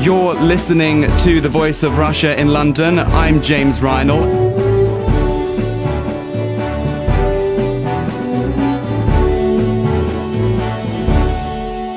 You're listening to The Voice of Russia in London. I'm James Reinl.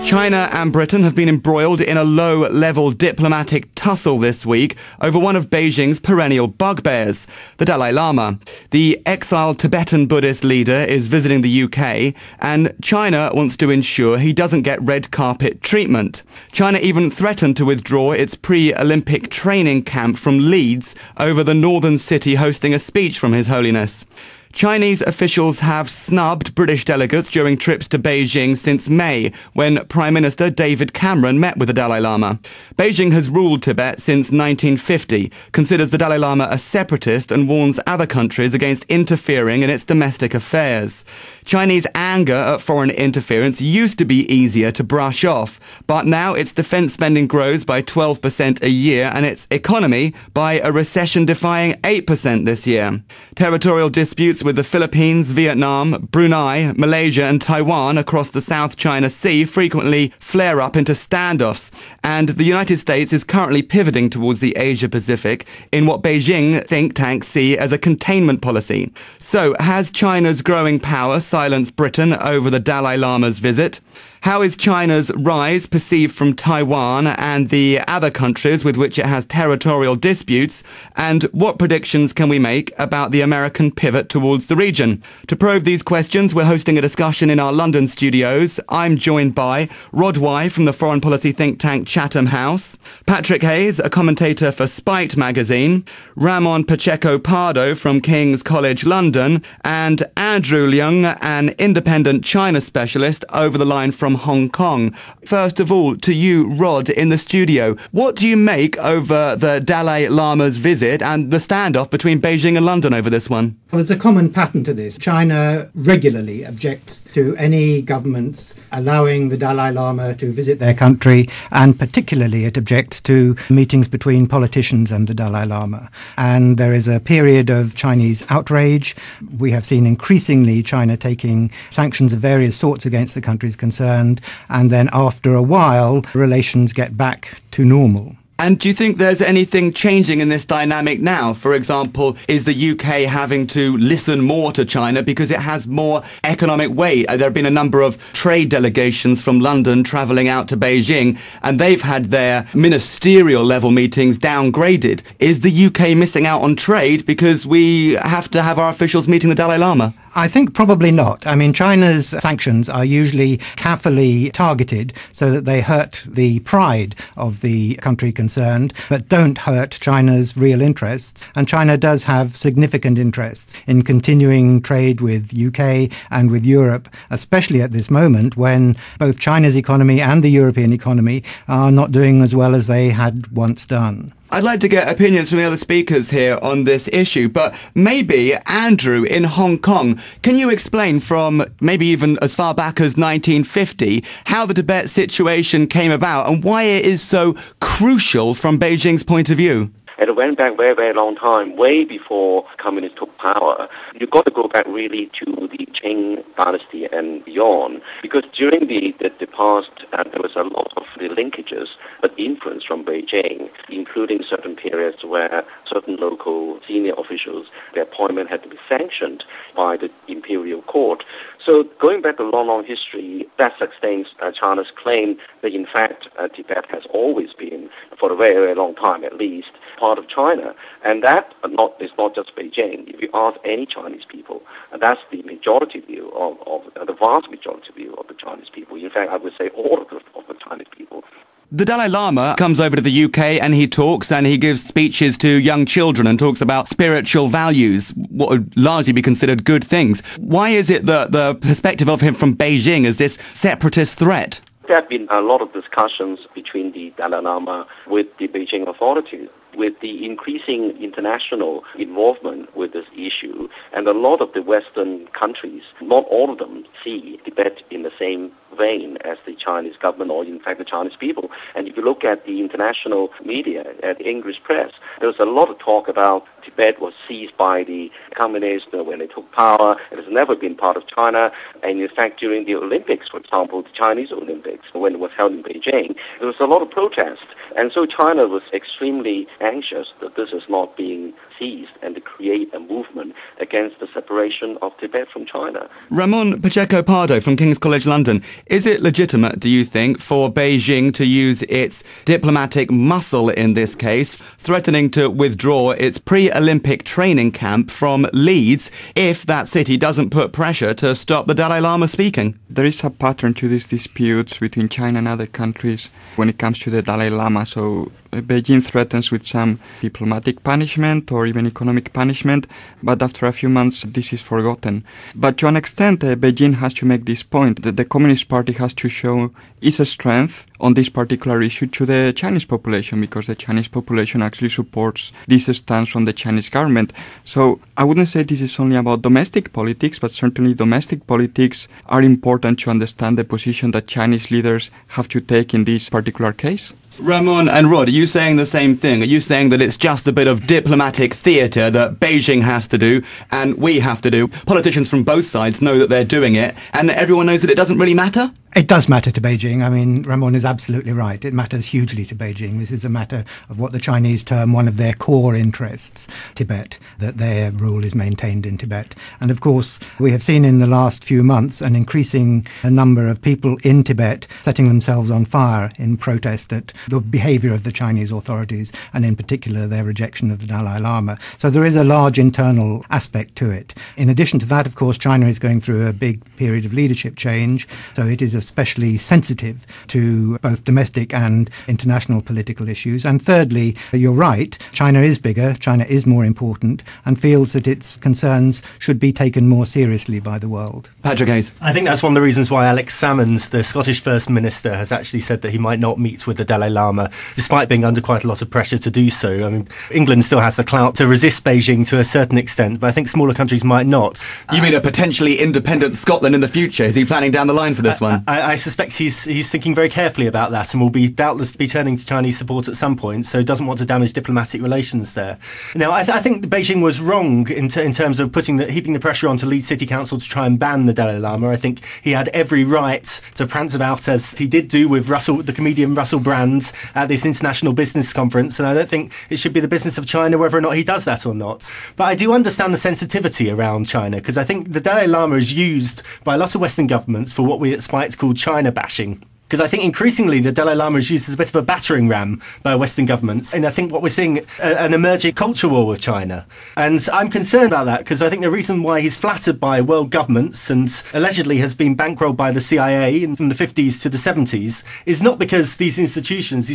China and Britain have been embroiled in a low-level diplomatic tussle this week over one of Beijing's perennial bugbears, the Dalai Lama. The exiled Tibetan Buddhist leader is visiting the UK, and China wants to ensure he doesn't get red carpet treatment. China even threatened to withdraw its pre-Olympic training camp from Leeds over the northern city hosting a speech from His Holiness. Chinese officials have snubbed British delegates during trips to Beijing since May, when Prime Minister David Cameron met with the Dalai Lama. Beijing has ruled Tibet since 1950, considers the Dalai Lama a separatist, and warns other countries against interfering in its domestic affairs. Chinese anger at foreign interference used to be easier to brush off, but now its defense spending grows by 12% a year and its economy by a recession-defying 8% this year. Territorial disputes with the Philippines, Vietnam, Brunei, Malaysia and Taiwan across the South China Sea frequently flare up into standoffs, and the United States is currently pivoting towards the Asia-Pacific in what Beijing think tanks see as a containment policy. So, has China's growing power silenced Britain over the Dalai Lama's visit? How is China's rise perceived from Taiwan and the other countries with which it has territorial disputes? And what predictions can we make about the American pivot towards the region? To probe these questions, we're hosting a discussion in our London studios. I'm joined by Rod Wye from the foreign policy think tank Chatham House, Patrick Hayes, a commentator for Spite magazine, Ramon Pacheco Pardo from King's College London, and Andrew Leung, an independent China specialist over the line from Hong Kong. First of all, to you, Rod, in the studio, what do you make over the Dalai Lama's visit and the standoff between Beijing and London over this one? Well, there's a common pattern to this. China regularly objects to any governments allowing the Dalai Lama to visit their country, and particularly it objects to meetings between politicians and the Dalai Lama. And there is a period of Chinese outrage. We have seen increasingly China taking sanctions of various sorts against the countries concerned, and then after a while, relations get back to normal. And do you think there's anything changing in this dynamic now? For example, is the UK having to listen more to China because it has more economic weight? There have been a number of trade delegations from London travelling out to Beijing, and they've had their ministerial level meetings downgraded. Is the UK missing out on trade because we have to have our officials meeting the Dalai Lama? I think probably not. I mean, China's sanctions are usually carefully targeted so that they hurt the pride of the country concerned, but don't hurt China's real interests. And China does have significant interests in continuing trade with UK and with Europe, especially at this moment when both China's economy and the European economy are not doing as well as they had once done. I'd like to get opinions from the other speakers here on this issue, but maybe, Andrew, in Hong Kong, can you explain from maybe even as far back as 1950 how the Tibet situation came about and why it is so crucial from Beijing's point of view? It went back very, very long time, way before communists took power. You've got to go back really to the Qing dynasty and beyond, because during the past, there was a lot of the linkages, but influence from Beijing, including certain periods where certain local senior officials, their appointment had to be sanctioned by the imperial court. So going back a long, long history, that sustains China's claim that, in fact, Tibet has always been, for a very, very long time at least, part of China. And that is not just Beijing. If you ask any Chinese people, that's the majority view of the vast majority view of the Chinese people. In fact, I would say all of the Chinese people. The Dalai Lama comes over to the UK and he talks and he gives speeches to young children and talks about spiritual values, what would largely be considered good things. Why is it that the perspective of him from Beijing is this separatist threat? There have been a lot of discussions between the Dalai Lama with the Beijing authorities, with the increasing international involvement with this issue. And a lot of the Western countries, not all of them, see Tibet in the same vein as the Chinese government or in fact the Chinese people. And if you look at the international media, at the English press, there was a lot of talk about Tibet was seized by the communists when they took power. It has never been part of China. And in fact, during the Olympics, for example, the Chinese Olympics, when it was held in Beijing, there was a lot of protest. And so China was extremely anxious that this is not being seized and to create a movement against the separation of Tibet from China. Ramon Pacheco Pardo from King's College London, is it legitimate, do you think, for Beijing to use its diplomatic muscle in this case, threatening to withdraw its pre-Olympic training camp from Leeds if that city doesn't put pressure to stop the Dalai Lama speaking? There is a pattern to these disputes between China and other countries when it comes to the Dalai Lama. So Beijing threatens with some diplomatic punishment or even economic punishment, but after a few months this is forgotten. But to an extent, Beijing has to make this point that the Communist Party has to show its strength on this particular issue to the Chinese population, because the Chinese population actually supports this stance from the Chinese government. So I wouldn't say this is only about domestic politics, but certainly domestic politics are important to understand the position that Chinese leaders have to take in this particular case. Ramon and Rod, are you saying the same thing? Are you saying that it's just a bit of diplomatic theatre that Beijing has to do and we have to do? Politicians from both sides know that they're doing it and everyone knows that it doesn't really matter? It does matter to Beijing. I mean, Ramon is absolutely right. It matters hugely to Beijing. This is a matter of what the Chinese term one of their core interests, Tibet, that their rule is maintained in Tibet. And of course, we have seen in the last few months an increasing number of people in Tibet setting themselves on fire in protest at the behaviour of the Chinese authorities, and in particular their rejection of the Dalai Lama. So there is a large internal aspect to it. In addition to that, of course, China is going through a big period of leadership change, so it is especially sensitive to both domestic and international political issues. And thirdly, you're right, China is bigger, China is more important, and feels that its concerns should be taken more seriously by the world. Patrick Hayes. I think that's one of the reasons why Alex Salmond, the Scottish First Minister, has actually said that he might not meet with the Dalai Lama, despite being under quite a lot of pressure to do so. I mean, England still has the clout to resist Beijing to a certain extent, but I think smaller countries might not. You mean a potentially independent Scotland in the future? Is he planning down the line for this one? I suspect he's thinking very carefully about that and will doubtless be turning to Chinese support at some point, so doesn't want to damage diplomatic relations there. Now, I think Beijing was wrong in terms of heaping the pressure onto Leeds City Council to try and ban the Dalai Lama. I think he had every right to prance about, as he did do with the comedian Russell Brand at this international business conference, and I don't think it should be the business of China whether or not he does that or not. But I do understand the sensitivity around China, because I think the Dalai Lama is used by a lot of Western governments for what we at Spite call China bashing. Because I think increasingly the Dalai Lama is used as a bit of a battering ram by Western governments. And I think what we're seeing an emerging culture war with China. And I'm concerned about that, because I think the reason why he's flattered by world governments and allegedly has been bankrolled by the CIA from the 50s to the 70s is not because these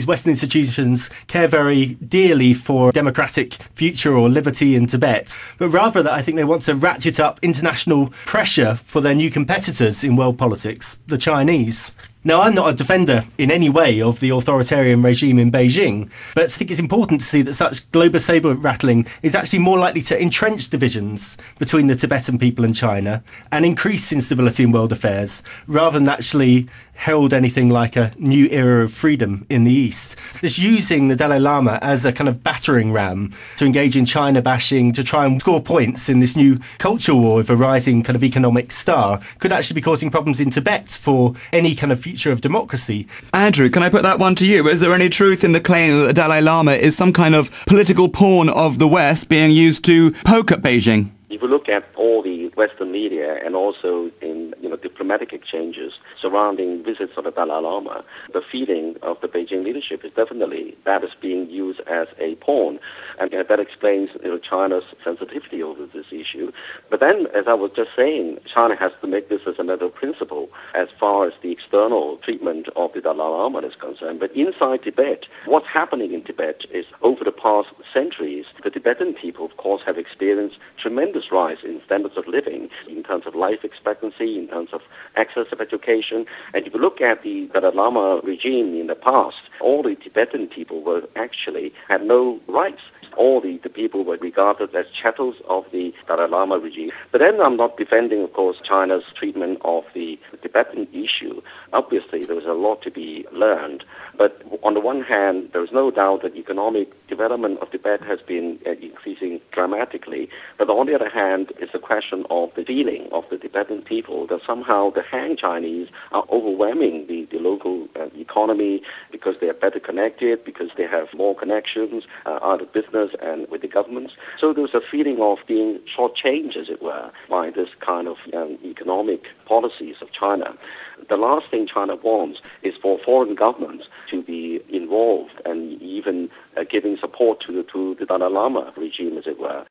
Western institutions, care very dearly for democratic future or liberty in Tibet, but rather that I think they want to ratchet up international pressure for their new competitors in world politics, the Chinese. Now, I'm not a defender in any way of the authoritarian regime in Beijing, but I think it's important to see that such global sabre rattling is actually more likely to entrench divisions between the Tibetan people and China and increase instability in world affairs, rather than actually herald anything like a new era of freedom in the East. This using the Dalai Lama as a kind of battering ram to engage in China bashing, to try and score points in this new culture war with a rising kind of economic star, could actually be causing problems in Tibet for any kind of future of democracy. Andrew, can I put that one to you? Is there any truth in the claim that the Dalai Lama is some kind of political pawn of the West being used to poke at Beijing? If you look at all the Western media and also in diplomatic exchanges surrounding visits of the Dalai Lama, the feeling of the Beijing leadership is definitely that is being used as a pawn, and that explains China's sensitivity over this issue. But then, as I was just saying, China has to make this as a matter of principle as far as the external treatment of the Dalai Lama is concerned. But inside Tibet, what's happening in Tibet is over the past centuries, the Tibetan people, of course, have experienced tremendous tremendous rise in standards of living, in terms of life expectancy, in terms of access of education. And if you look at the Dalai Lama regime in the past, all the Tibetan people were actually had no rights. All the people were regarded as chattels of the Dalai Lama regime. But then I'm not defending, of course, China's treatment of the Tibetan issue. Obviously, there was a lot to be learned. But on the one hand, there is no doubt that economic development of Tibet has been increasing dramatically. But on the other hand, it's a question of the feeling of the Tibetan people that somehow the Han Chinese are overwhelming the local economy because they are better connected, because they have more connections out of business and with the governments. So there's a feeling of being shortchanged, as it were, by this kind of economic policies of China. The last thing China wants is for foreign governments to be involved and even giving support to the Dalai Lama regime, as it were.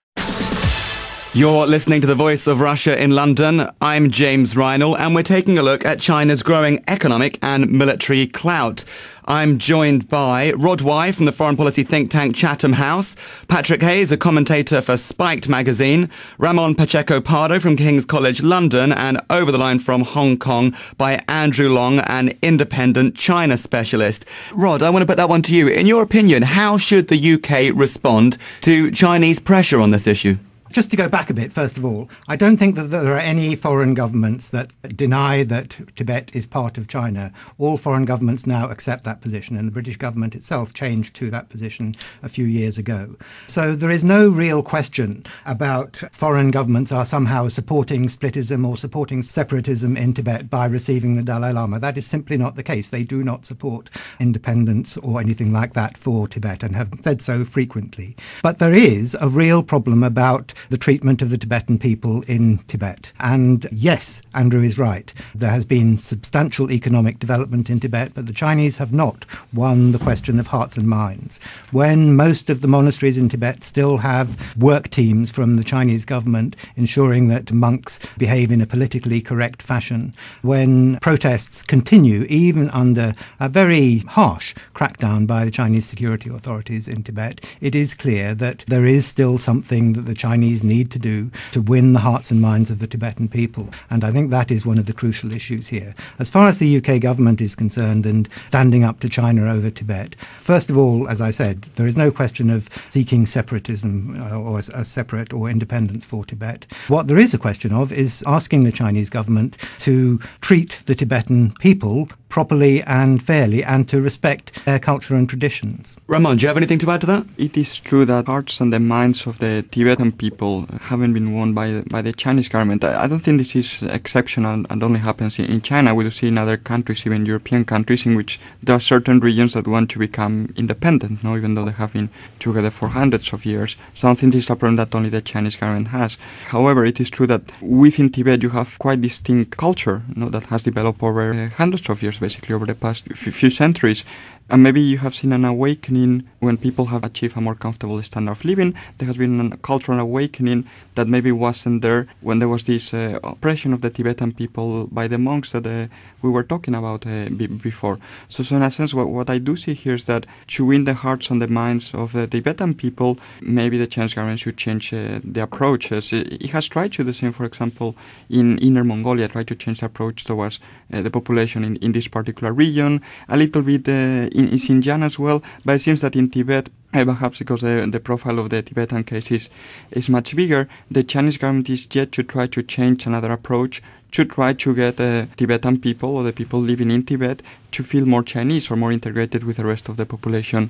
You're listening to The Voice of Russia in London. I'm James Reinl, and we're taking a look at China's growing economic and military clout. I'm joined by Rod Wye from the foreign policy think tank Chatham House, Patrick Hayes, a commentator for Spiked magazine, Ramon Pacheco Pardo from King's College London, and over the line from Hong Kong by Andrew Leung, an independent China specialist. Rod, I want to put that one to you. In your opinion, how should the UK respond to Chinese pressure on this issue? Just to go back a bit, first of all, I don't think that there are any foreign governments that deny that Tibet is part of China. All foreign governments now accept that position, and the British government itself changed to that position a few years ago. So there is no real question about foreign governments are somehow supporting splitism or supporting separatism in Tibet by receiving the Dalai Lama. That is simply not the case. They do not support independence or anything like that for Tibet and have said so frequently. But there is a real problem about the treatment of the Tibetan people in Tibet. And yes, Andrew is right. There has been substantial economic development in Tibet, but the Chinese have not won the question of hearts and minds. When most of the monasteries in Tibet still have work teams from the Chinese government ensuring that monks behave in a politically correct fashion, when protests continue even under a very harsh crackdown by the Chinese security authorities in Tibet, it is clear that there is still something that the Chinese need to do to win the hearts and minds of the Tibetan people. And I think that is one of the crucial issues here. As far as the UK government is concerned and standing up to China over Tibet, first of all, as I said, there is no question of seeking separatism or a separate or independence for Tibet. What there is a question of is asking the Chinese government to treat the Tibetan people properly and fairly and to respect their culture and traditions. Ramon, do you have anything to add to that? It is true that hearts and the minds of the Tibetan people haven't been won by the Chinese government. I don't think this is exceptional and only happens in China. We do see in other countries, even European countries, in which there are certain regions that want to become independent, even though they have been together for hundreds of years. So I don't think this is a problem that only the Chinese government has. However, it is true that within Tibet you have quite distinct culture that has developed over hundreds of years, basically over the past few centuries. And maybe you have seen an awakening when people have achieved a more comfortable standard of living. There has been a cultural awakening that maybe wasn't there when there was this oppression of the Tibetan people by the monks that we were talking about before. So in a sense, what I do see here is that to win the hearts and the minds of the Tibetan people, maybe the Chinese government should change the approaches. It has tried to do the same, for example, in Inner Mongolia, tried to change the approach towards the population in this particular region, a little bit in Xinjiang as well, but it seems that in Tibet, perhaps because the profile of the Tibetan case is much bigger, the Chinese government is yet to try to change another approach, to try to get Tibetan people or the people living in Tibet to feel more Chinese or more integrated with the rest of the population.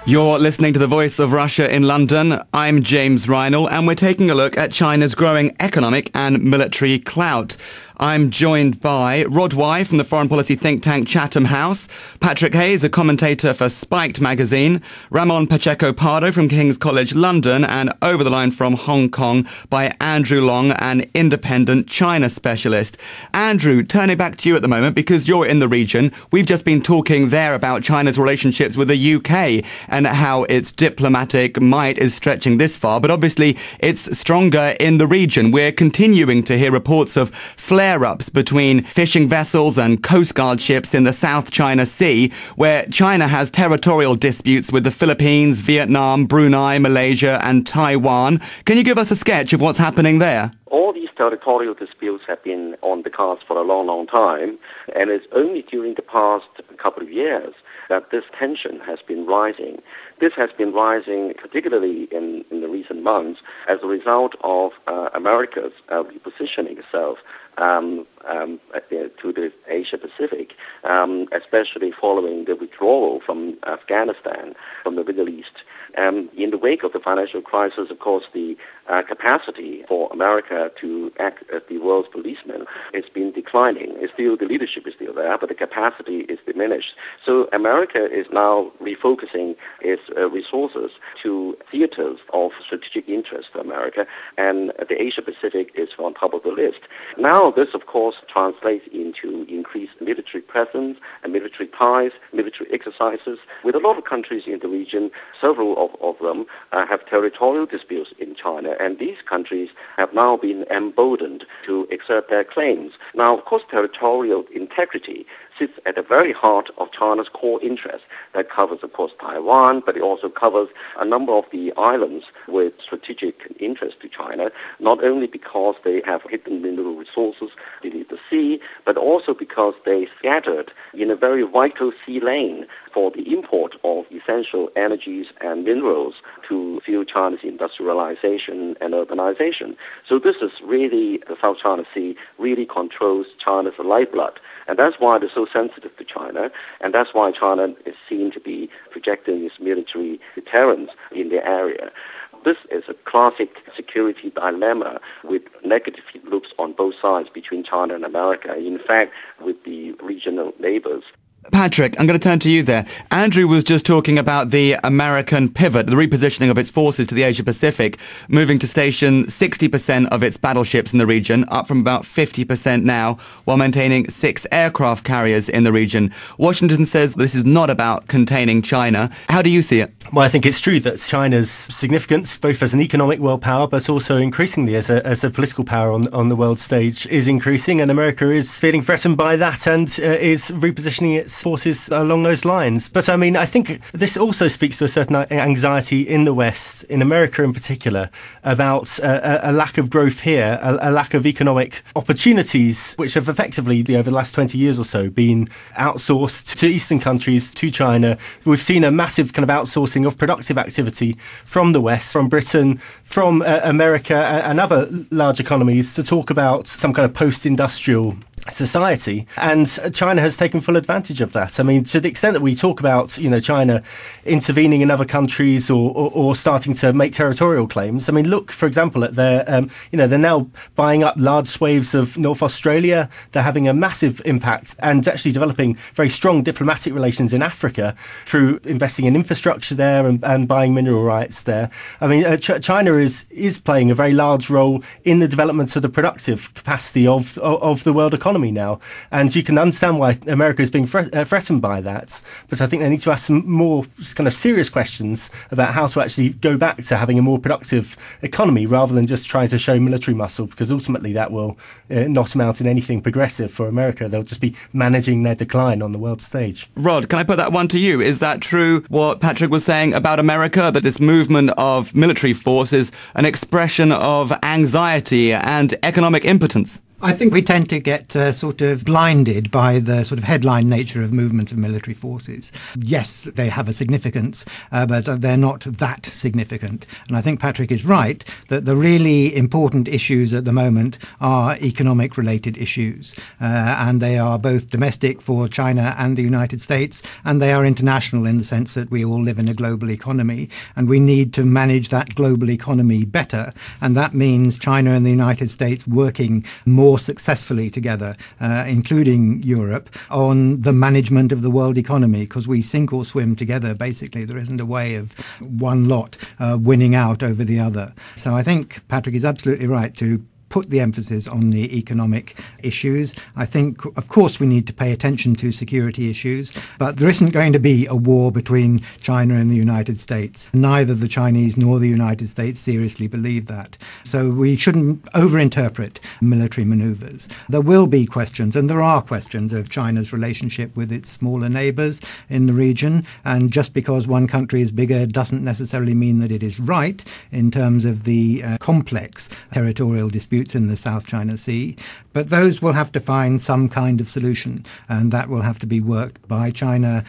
You're listening to The Voice of Russia in London. I'm James Reinl, and we're taking a look at China's growing economic and military clout. I'm joined by Rod Wye from the foreign policy think tank Chatham House, Patrick Hayes, a commentator for Spiked magazine, Ramon Pacheco Pardo from King's College London, and over the line from Hong Kong by Andrew Leung, an independent China specialist. Andrew, turning back to you at the moment because you're in the region. We've just been talking there about China's relationships with the UK and how its diplomatic might is stretching this far, but obviously it's stronger in the region. We're continuing to hear reports of flare flare-ups between fishing vessels and Coast Guard ships in the South China Sea, where China has territorial disputes with the Philippines, Vietnam, Brunei, Malaysia and Taiwan. Can you give us a sketch of what's happening there? All these territorial disputes have been on the cards for a long, long time, and it's only during the past couple of years that this tension has been rising. This has been rising particularly in the recent months as a result of America's repositioning itself to the Asia Pacific, especially following the withdrawal from Afghanistan, from the Middle East. In the wake of the financial crisis, of course, the capacity for America to act as the world's policeman has been declining. The leadership is still there, but the capacity is diminished. So America is now refocusing its resources to theaters of strategic interest for America, and the Asia Pacific is on top of the list. Now, this, of course, translates into increased military presence and military ties, military exercises with a lot of countries in the region. Several of them have territorial disputes in China, and these countries have now been emboldened to exert their claims. Now, of course, territorial integrity sits at the very heart of China's core interests. That covers, of course, Taiwan, but it also covers a number of the islands with strategic interest to China, not only because they have hidden mineral resources beneath the sea, but also because they scattered in a very vital sea lane for the import of essential energies and minerals to fuel China's industrialization and urbanization. So this is really, the South China Sea really controls China's lifeblood. And that's why they're so sensitive to China, and that's why China is seen to be projecting its military deterrence in the area. This is a classic security dilemma with negative loops on both sides between China and America, in fact, with the regional neighbors. Patrick, I'm going to turn to you there. Andrew was just talking about the American pivot, the repositioning of its forces to the Asia-Pacific, moving to station 60% of its battleships in the region, up from about 50% now, while maintaining 6 aircraft carriers in the region. Washington says this is not about containing China. How do you see it? Well, I think it's true that China's significance, both as an economic world power, but also increasingly as a political power on the world stage, is increasing, and America is feeling threatened by that and is repositioning its forces along those lines. But I mean, I think this also speaks to a certain anxiety in the West, in America in particular, about a lack of growth here, a lack of economic opportunities, which have effectively, over the last 20 years or so, been outsourced to Eastern countries, to China. We've seen a massive kind of outsourcing of productive activity from the West, from Britain, from America and other large economies to talk about some kind of post-industrial society, and China has taken full advantage of that. I mean, to the extent that we talk about, China intervening in other countries or starting to make territorial claims. I mean, look, for example, at their, they're now buying up large swathes of North Australia. They're having a massive impact and actually developing very strong diplomatic relations in Africa through investing in infrastructure there and buying mineral rights there. I mean, China is playing a very large role in the development of the productive capacity of the world economy now, and you can understand why America is being threatened by that. But I think they need to ask some more kind of serious questions about how to actually go back to having a more productive economy rather than just trying to show military muscle, because ultimately that will not amount in anything progressive for America. They'll just be managing their decline on the world stage. Rod, can I put that one to you? Is that true, what Patrick was saying about America, that this movement of military force is an expression of anxiety and economic impotence? I think we tend to get sort of blinded by the sort of headline nature of movements of military forces. Yes, they have a significance, but they're not that significant. And I think Patrick is right that the really important issues at the moment are economic related issues. And they are both domestic for China and the United States, and they are international in the sense that we all live in a global economy, and we need to manage that global economy better. And that means China and the United States working more successfully together, including Europe, on the management of the world economy, because we sink or swim together, basically. There isn't a way of one lot winning out over the other. So I think Patrick is absolutely right to put the emphasis on the economic issues. I think, of course, we need to pay attention to security issues, but there isn't going to be a war between China and the United States. Neither the Chinese nor the United States seriously believe that. So we shouldn't overinterpret military maneuvers. There will be questions, and there are questions, of China's relationship with its smaller neighbors in the region. And just because one country is bigger doesn't necessarily mean that it is right in terms of the complex territorial disputes in the South China Sea. But those will have to find some kind of solution, and that will have to be worked by China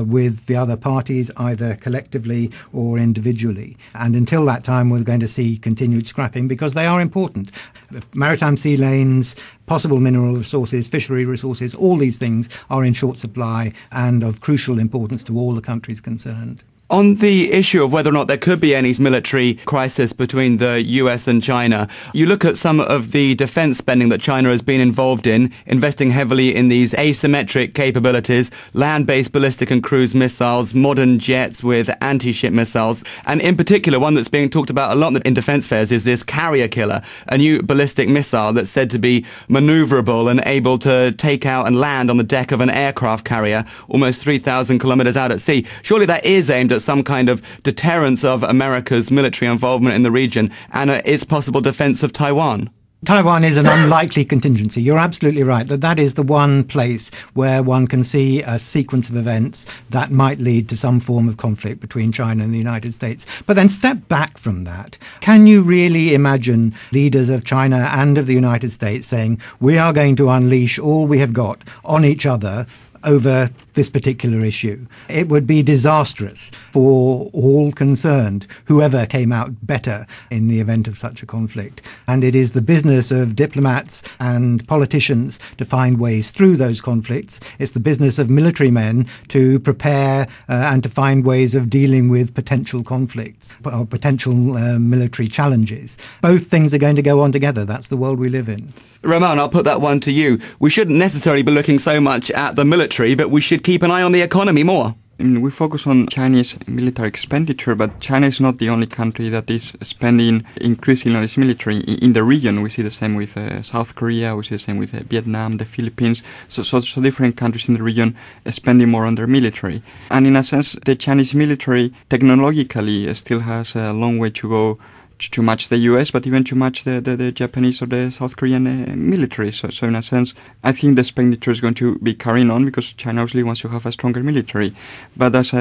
with the other parties, either collectively or individually. And until that time, we're going to see continued scrapping because they are important. The maritime sea lanes, possible mineral resources, fishery resources, all these things are in short supply and of crucial importance to all the countries concerned. On the issue of whether or not there could be any military crisis between the US and China, you look at some of the defense spending that China has been involved in, investing heavily in these asymmetric capabilities, land-based ballistic and cruise missiles, modern jets with anti-ship missiles, and in particular, one that's being talked about a lot in defense fairs is this Carrier Killer, a new ballistic missile that's said to be maneuverable and able to take out and land on the deck of an aircraft carrier almost 3,000 kilometers out at sea. Surely that is aimed at some kind of deterrence of America's military involvement in the region and its possible defense of Taiwan. Taiwan is an unlikely contingency. You're absolutely right that is the one place where one can see a sequence of events that might lead to some form of conflict between China and the United States. But then step back from that. Can you really imagine leaders of China and of the United States saying, we are going to unleash all we have got on each other over this particular issue? It would be disastrous for all concerned, whoever came out better in the event of such a conflict. And it is the business of diplomats and politicians to find ways through those conflicts. It's the business of military men to prepare and to find ways of dealing with potential conflicts or potential military challenges. Both things are going to go on together. That's the world we live in. Ramon, I'll put that one to you. We shouldn't necessarily be looking so much at the military, but we should keep an eye on the economy more. We focus on Chinese military expenditure, but China is not the only country that is spending increasingly on its military. In the region, we see the same with South Korea, we see the same with Vietnam, the Philippines. So different countries in the region spending more on their military. And in a sense, the Chinese military technologically still has a long way to go to match the US, but even to match the Japanese or the South Korean military. So in a sense, I think the expenditure is going to be carrying on because China obviously wants to have a stronger military. But as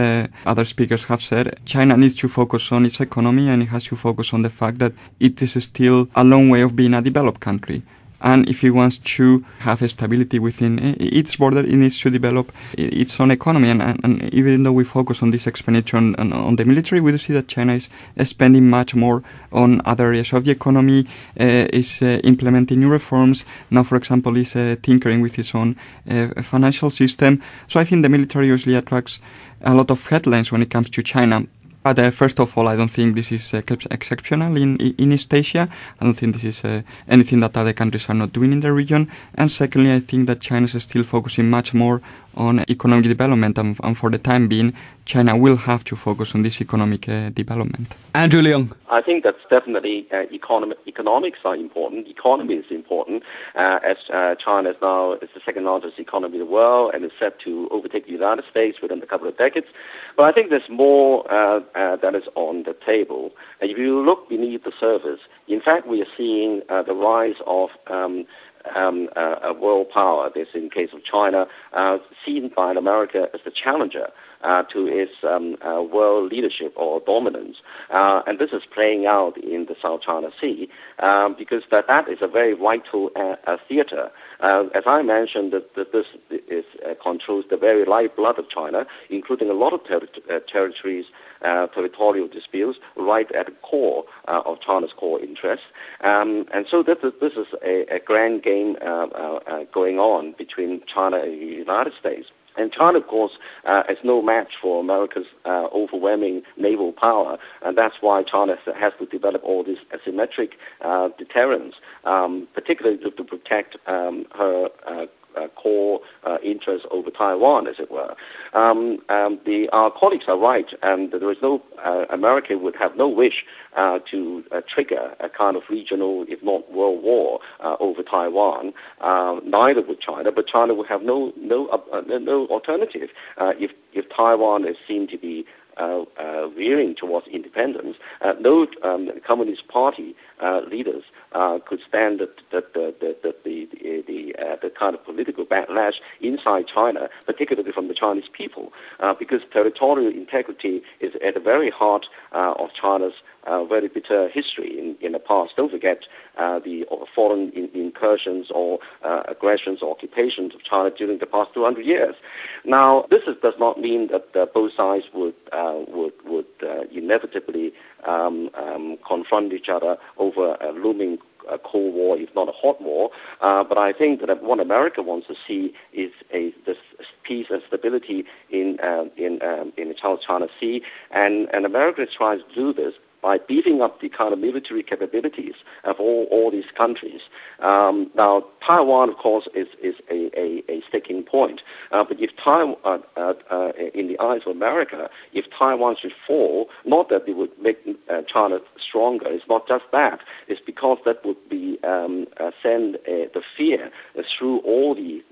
other speakers have said, China needs to focus on its economy and it has to focus on the fact that it is still a long way of being a developed country. And if it wants to have a stability within its border, it needs to develop its own economy. And even though we focus on this expenditure on the military, we do see that China is spending much more on other areas of the economy, is implementing new reforms. Now, for example, is tinkering with its own financial system. So I think the military usually attracts a lot of headlines when it comes to China. But first of all, I don't think this is exceptional in East Asia. I don't think this is anything that other countries are not doing in the region. And secondly, I think that China is still focusing much more on economic development. And for the time being, China will have to focus on this economic development. Andrew Leung. I think that's definitely economics are important. Economy is important as China is now the second largest economy in the world and is set to overtake the United States within a couple of decades. But I think there's more that is on the table. And if you look beneath the surface, in fact, we are seeing the rise of a world power. This, in the case of China, seen by America as the challenger to its world leadership or dominance. And this is playing out in the South China Sea because that is a very vital theater. As I mentioned, that this is, controls the very lifeblood of China, including a lot of territories, territorial disputes, right at the core of China's core interests. And so this is a grand game going on between China and the United States. And China, of course, is no match for America's overwhelming naval power, and that's why China has to develop all these asymmetric deterrents, particularly to protect her core interests over Taiwan, as it were. Our colleagues are right, and there is no America would have no wish to trigger a kind of regional, if not world war, over Taiwan. Neither would China, but China would have no alternative if Taiwan is seen to be veering towards independence. No Communist Party leaders could stand the kind of political backlash inside China, particularly from the Chinese people, because territorial integrity is at the very heart of China's very bitter history in the past. Don't forget the foreign incursions or aggressions or occupations of China during the past 200 years. Now, this does not mean that both sides would inevitably confront each other over a looming Cold War, if not a hot war. But I think that what America wants to see is this peace and stability in the South China Sea, and America is trying to do this by beefing up the kind of military capabilities of all these countries. Now, Taiwan, of course, is a sticking point. But if Taiwan, in the eyes of America, if Taiwan should fall, not that it would make China stronger. It's not just that. It's because that would be send the fear through all the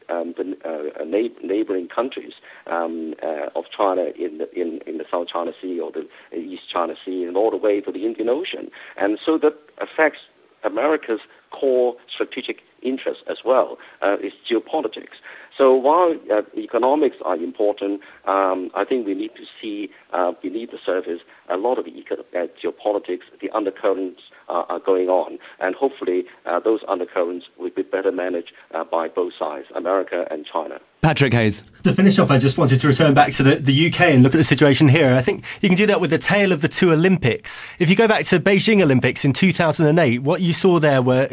neighboring countries of China in the South China Sea or the East China Sea and all the way to the Indian Ocean. And so that affects America's core strategic interests as well, is geopolitics. So while economics are important, I think we need to see beneath the surface a lot of the geopolitics, the undercurrents are going on. And hopefully those undercurrents will be better managed by both sides, America and China. Patrick Hayes. To finish off, I just wanted to return back to the UK and look at the situation here. I think you can do that with the tale of the two Olympics. If you go back to Beijing Olympics in 2008, what you saw there were,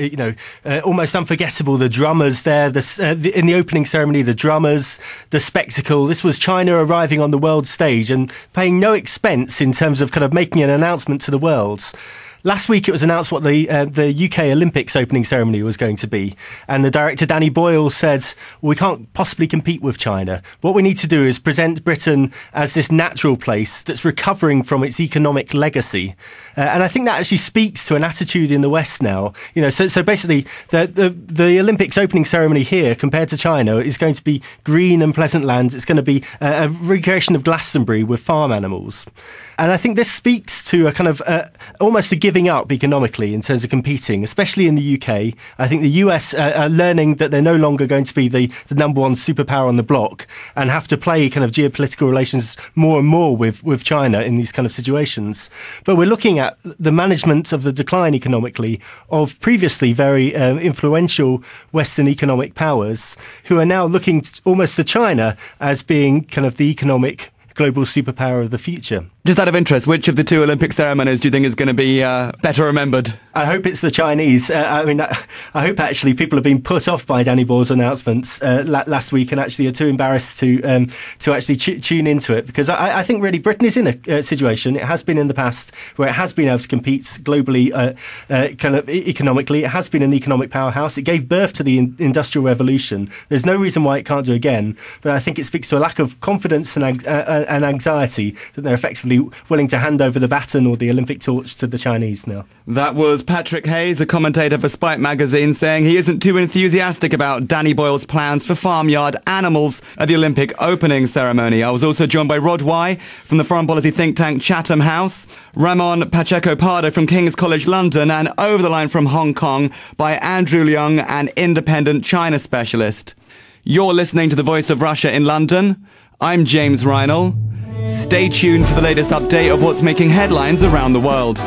almost unforgettable. The drummers there, in the opening ceremony, the drummers, the spectacle. This was China arriving on the world stage and paying no expense in terms of kind of making an announcement to the world. Last week, it was announced what the UK Olympics opening ceremony was going to be. And the director, Danny Boyle, said, we can't possibly compete with China. What we need to do is present Britain as this natural place that's recovering from its economic legacy. And I think that actually speaks to an attitude in the West now. So basically, the Olympics opening ceremony here, compared to China, is going to be green and pleasant lands. It's going to be a recreation of Glastonbury with farm animals. And I think this speaks to a kind of almost a giving up economically in terms of competing, especially in the UK. I think the US are learning that they're no longer going to be the number one superpower on the block and have to play kind of geopolitical relations more and more with China in these kind of situations. But we're looking at the management of the decline economically of previously very influential Western economic powers who are now looking almost to China as being kind of the economic global superpower of the future. Just out of interest, which of the two Olympic ceremonies do you think is going to be better remembered? I hope it's the Chinese. I hope actually people have been put off by Danny Boyle's announcements last week and actually are too embarrassed to actually tune into it, because I think really Britain is in a situation, it has been in the past, where it has been able to compete globally kind of economically. It has been an economic powerhouse. It gave birth to the Industrial Revolution. There's no reason why it can't do again, but I think it speaks to a lack of confidence and anxiety that they're effectively willing to hand over the baton or the Olympic torch to the Chinese now. That was Patrick Hayes, a commentator for Spike magazine, saying he isn't too enthusiastic about Danny Boyle's plans for farmyard animals at the Olympic opening ceremony. I was also joined by Rod Wye from the foreign policy think tank Chatham House, Ramon Pacheco Pardo from King's College London, and over the line from Hong Kong by Andrew Leung, an independent China specialist. You're listening to The Voice of Russia in London. I'm James Reinl. Stay tuned for the latest update of what's making headlines around the world.